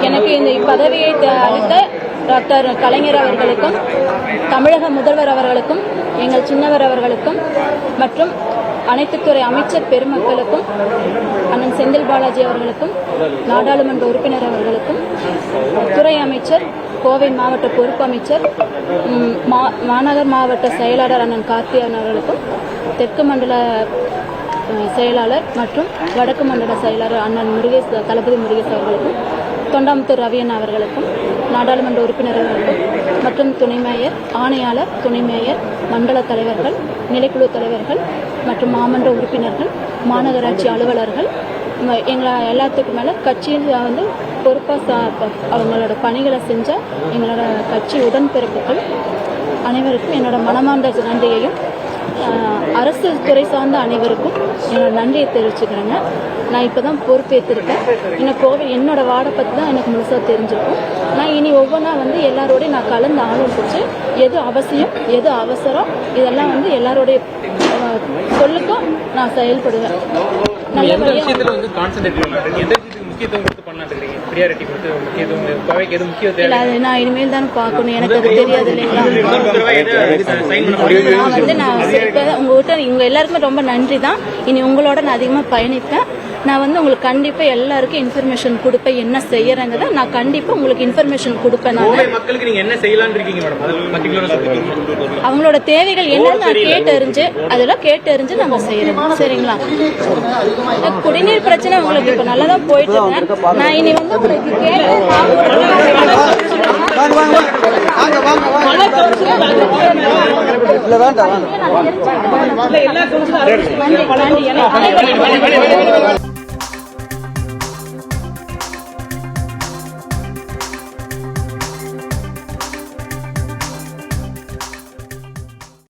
எனக்கு இந்த பதவியை அளித்த டாக்டர் கலைஞர் அவர்களுக்கும், தமிழக முதல்வர் அவர்களுக்கும், எங்கள் சின்னவர் அவர்களுக்கும் மற்றும் அனைத்து துறை அமைச்சர் பெருமக்களுக்கும், அண்ணன் செந்தில் பாலாஜி அவர்களுக்கும், நாடாளுமன்ற உறுப்பினர் அவர்களுக்கும், துறை அமைச்சர், கோவை மாவட்ட பொறுப்பு அமைச்சர், மாநகர் மாவட்ட செயலாளர் அண்ணன் கார்த்தியன் அவர்களுக்கும், தெற்கு மண்டல செயலாளர் மற்றும் வடக்கு மண்டல செயலாளர் அண்ணன் தளபதி முருகேஷ் அவர்களுக்கும், தொண்டாமுத்தூர் ரவியன் அவர்களுக்கும், நாடாளுமன்ற உறுப்பினர்களுக்கும் மற்றும் துணை மேயர், ஆணையாளர், துணை மேயர், மண்டல தலைவர்கள், நிலைக்குழு தலைவர்கள் மற்றும் மாமன்ற உறுப்பினர்கள், மாநகராட்சி அலுவலர்கள், எங்களை எல்லாத்துக்கும் மேலே கட்சியில் பொறுப்பாக அவங்களோட பணிகளை செஞ்ச எங்களோட கட்சி உடன்பிறப்புகள் அனைவருக்கும் என்னோட மனமார்ந்த நன்றியையும், அரசு துறை சார்ந்த அனைவருக்கும் என்னோட நன்றியை தெரிவிச்சுக்கிறேங்க. நான் இப்போ தான் பொறுப்பேற்றிருக்கேன். இன்னும் கோவில் என்னோட வார்டை பற்றி தான் எனக்கு முழுசாக தெரிஞ்சிருக்கும். நான் இனி ஒவ்வொன்றா எல்லாரோடையும் நான் கலந்து ஆலோசிச்சு எது அவசியம், எது அவசரம், இதெல்லாம் எல்லாரோடைய சொல்லுக்கும் நான் செயல்படுவேன். நான் இனிமேல் தான் பார்க்கணும், எனக்கு அது தெரியாது இல்லைங்களா. நான் உங்க எல்லாருக்குமே ரொம்ப நன்றி தான். இனி உங்களோட நான் அதிகமாக பயணிப்பேன். நான் உங்களுக்கு கண்டிப்பாக எல்லாருக்கும் இன்ஃபர்மேஷன் கொடுப்பேன். என்ன செய்யறேங்கிறத நான் கண்டிப்பாக உங்களுக்கு இன்ஃபர்மேஷன் கொடுப்பேன். அவங்களோட தேவைகள் என்னன்னு நான் கேட்டறிஞ்சு நம்ம செய்யறோம். சரிங்களா? குடிநீர் பிரச்சனை உங்களுக்கு இப்போ நல்லா தான் போயிட்டு இருக்கேன். நான் இனி உங்களுக்கு கேட்டு